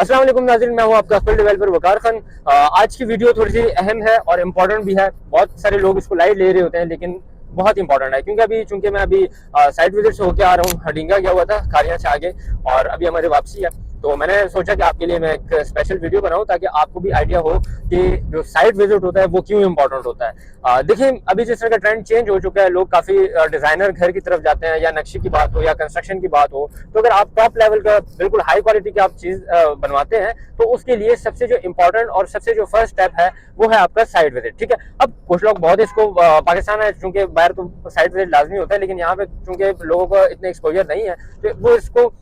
अस्सलाम वालेकुम नाज़रीन, मैं हूं आपका फील्ड डेवलपर वकार खान। आज की वीडियो थोड़ी सी अहम है और इम्पोर्टेंट भी है। बहुत सारे लोग इसको लाइट ले रहे होते हैं, लेकिन बहुत इंपॉर्टेंट है क्योंकि चूंकि मैं अभी साइट विजिट से होकर आ रहा हूँ। हडिंगा गया हुआ था कारियां से आगे और अभी हमारी वापसी है, तो मैंने सोचा कि आपके लिए मैं एक स्पेशल वीडियो बनाऊं ताकि आपको भी आइडिया हो कि जो साइट विजिट होता है वो क्यों इंपॉर्टेंट होता है। देखिए, अभी जिस तरह का ट्रेंड चेंज हो चुका है, लोग काफी डिजाइनर घर की तरफ जाते हैं, या नक्शे की बात हो या कंस्ट्रक्शन की बात हो, तो अगर आप टॉप लेवल का बिल्कुल हाई क्वालिटी की आप चीज बनवाते हैं तो उसके लिए सबसे जो इम्पोर्टेंट और सबसे जो फर्स्ट स्टेप है वो है आपका साइट विजिट। ठीक है, अब कुछ लोग बहुत इसको पाकिस्तान है चूंकि बाहर तो साइट विजिट लाजमी होता है, लेकिन यहाँ पे चूंकि लोगों को इतने एक्सपोजर नहीं है तो वो इसको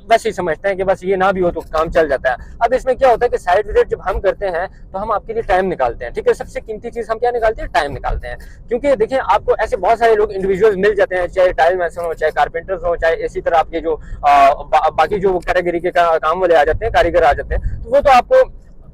वैसे ही समझते हैं कि बस ये ना भी हो तो काम चल जाता है। अब इसमें क्या होता है कि साइट विजिट जब हम करते हैं तो हम आपके लिए टाइम निकालते हैं। ठीक है, सबसे कीमती चीज हम क्या निकालते हैं? टाइम निकालते हैं। क्योंकि देखिए, आपको ऐसे बहुत सारे लोग इंडिविजुअल्स मिल जाते हैं, चाहे टाइल मैसन हो, चाहे कारपेंटर्स हो, चाहे इसी तरह आपके जो बाकी जो कैटेगरी के काम वाले आ जाते हैं, कारीगर आ जाते हैं, तो वो तो आपको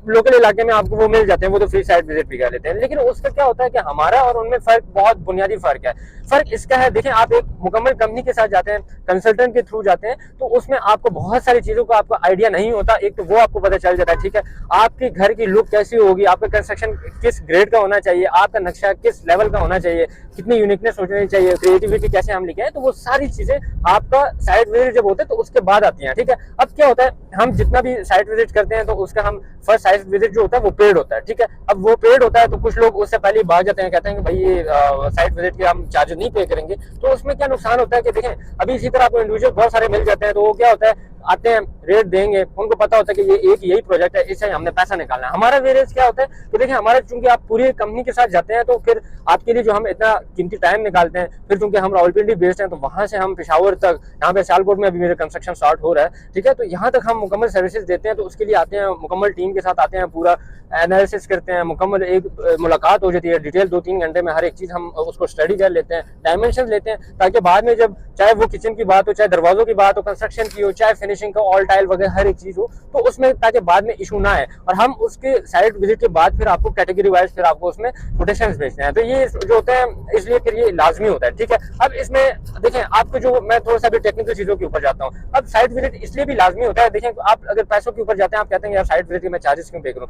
लोकल इलाके में आपको वो मिल जाते हैं, वो तो फ्री साइट विजिट भी कर लेते हैं। लेकिन उसका क्या होता है कि हमारा और उनमें फर्क, बहुत बुनियादी फर्क है। फर्क इसका है, देखिए, आप एक मुकम्मल कंपनी के साथ जाते हैं, कंसल्टेंट के थ्रू जाते हैं, तो उसमें आपको बहुत सारी चीजों का आपको आइडिया नहीं होता। एक तो वो आपको पता चल जाता है, ठीक है, आपके घर की लुक कैसी होगी, आपका कंस्ट्रक्शन किस ग्रेड का होना चाहिए, आपका नक्शा किस लेवल का होना चाहिए, कितनी यूनिकनेस होनी चाहिए, क्रिएटिविटी कैसे हम लिखे हैं, तो वो सारी चीजें आपका साइट विजिट जब होते हैं तो उसके बाद आती हैं। ठीक है, अब क्या होता है, हम जितना भी साइट विजिट करते हैं तो उसका हम फर्स्ट साइट विजिट जो होता है वो पेड होता है। ठीक है, अब वो पेड होता है तो कुछ लोग उससे पहले भाग जाते हैं, कहते हैं कि भाई ये साइट विजिट के हम चार्जेस नहीं पे करेंगे। तो उसमें क्या नुकसान होता है कि देखें, अभी इसी तरह आपको इंडिविजुअल बहुत सारे मिल जाते हैं, तो वो क्या होता है, आते हैं, रेट देंगे, उनको पता होता है कि ये एक यही प्रोजेक्ट है, इससे हमने पैसा निकालना है। हमारा वेरियंस क्या होता है कि देखिए, हमारा चूंकि आप पूरी कंपनी के साथ जाते हैं तो फिर आपके लिए जो हम इतना कीमती टाइम निकालते हैं, फिर चूंकि हम रावलपिंडी बेस्ड हैं तो वहां से हम पेशावर तक, यहाँ पे सियालकोट में अभी मेरा कंस्ट्रक्शन स्टार्ट हो रहा है, ठीक है, तो यहाँ तक हम मुकम्मल सर्विसेज देते हैं। तो उसके लिए आते हैं, मुकम्मल टीम के साथ आते हैं, पूरा एनालिसिस करते हैं, मुकम्मल एक मुलाकात हो जाती है, डिटेल 2-3 घंटे में हर एक चीज हम उसको स्टडी कर लेते हैं, डायमेंशन लेते हैं, ताकि बाद में जब चाहे वो किचन की बात हो, चाहे दरवाजों की बात हो, कंस्ट्रक्शन की हो, चाहे फिनिशिंग का ऑल टाइल वगैरह हर एक चीज हो, तो उसमें ताकि बाद में इशू ना आए। और हम उसके साइट विजिट के बाद फिर आपको कैटेगरी वाइज फिर आपको उसमें कोटेशंस भेजते हैं। तो ये जो होता है, इसलिए फिर ये लाजमी होता है। ठीक है, अब इसमें देखें, आपको जो मैं थोड़ा सा भी टेक्निकल चीजों के ऊपर जाता हूँ। अब साइट विजिट इसलिए भी लाजमी होता है, देखें, आप अगर पैसों के ऊपर जाते हैं, आप कहते हैं यार साइट विजिट के मैं चार्जेस क्यों पे करूँ।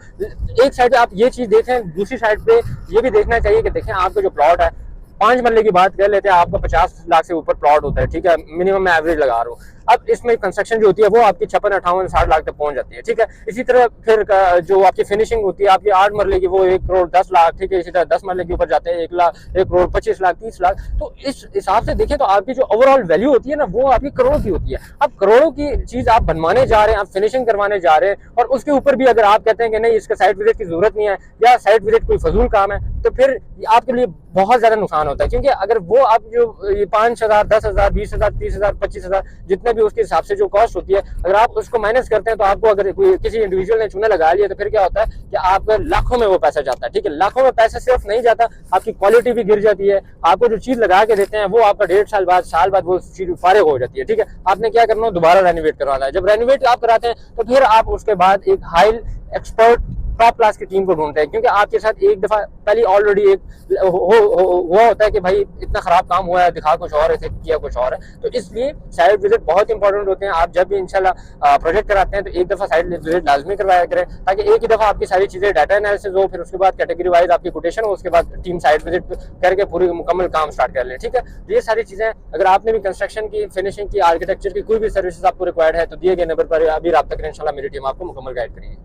एक साइड आप ये चीज देखें, दूसरी साइड पे ये भी देखना चाहिए कि देखें, आपका जो प्लॉट है, 5 मरले की बात कर लेते हैं, आपका 50 लाख से ऊपर प्लॉट होता है। ठीक है, मिनिमम मैं एवरेज लगा रहा हूँ। अब इसमें कंस्ट्रक्शन जो होती है वो आपकी 56, 58, 60 लाख तक पहुंच जाती है। ठीक है, इसी तरह फिर जो आपकी फिनिशिंग होती है आपकी 8 मरले की, वो 1 करोड़ 10 लाख। ठीक है, इसी तरह 10 मरले के ऊपर जाते हैं 1 लाख, 1 करोड़ 25 लाख, 30 लाख। तो इस हिसाब से देखें तो आपकी जो ओवरऑल वैल्यू होती है ना, वो आपकी करोड़ों की होती है। अब करोड़ों की चीज आप बनवाने जा रहे हैं, आप फिनिशिंग करवाने जा रहे हैं, और उसके ऊपर भी अगर आप कहते हैं कि नहीं, इसका साइट विजिट की जरूरत नहीं है, या साइट विजिट कोई फजूल काम है, तो फिर आपके लिए बहुत ज्यादा नुकसान होता है। क्योंकि अगर वो आप जो 5,000, 10,000, 20,000, 30,000, 25,000 जितने भी उसके हिसाब से जो कॉस्ट होती है, अगर आप उसको माइनस करते हैं, तो आपको अगर कोई किसी इंडिविजुअल ने चूना लगा लिया तो फिर क्या होता है कि आपका लाखों में वो पैसा जाता है। ठीक है, लाखों में पैसा सिर्फ नहीं जाता, आपकी क्वालिटी भी गिर जाती है। आपको जो चीज लगा के देते हैं वो आपका 1.5 साल बाद, साल बाद वो चीज फारिग हो जाती है। ठीक है, आपने क्या करना है, दोबारा रेनोवेट करवाना है। जब रेनोवेट आप कराते हैं तो फिर आप उसके बाद एक हाई एक्सपर्ट टॉप क्लास की टीम को ढूंढते हैं, क्योंकि आपके साथ एक दफा पहले ऑलरेडी एक हुआ होता है कि भाई इतना खराब काम हुआ है, दिखा कुछ और है, किया कुछ और है। तो इसलिए साइट विजिट बहुत इंपॉर्टेंट होते हैं। आप जब भी इंशाल्लाह प्रोजेक्ट कराते हैं तो एक दफा साइट विजिट लाजमी करवाया करें, ताकि एक ही दफा आपकी सारी चीजें डाटा एनालिसिस हो, फिर उसके बाद कैटेगरी वाइज आपकी कोटेशन हो, उसके बाद टीम साइट विजिट करके पूरी मुकम्मल काम स्टार्ट कर ले। ठीक है, ये सारी चीजें अगर आपने भी कंस्ट्रक्शन की, फिनिशिंग की, आर्किटेक्चर की कोई भी सर्विसेज आपको रिक्वायर्ड है तो दिए गए नंबर पर अभी रब्ता करें, इंशाल्लाह मेरी टीम आपको मुकम्मल गाइड करेगी।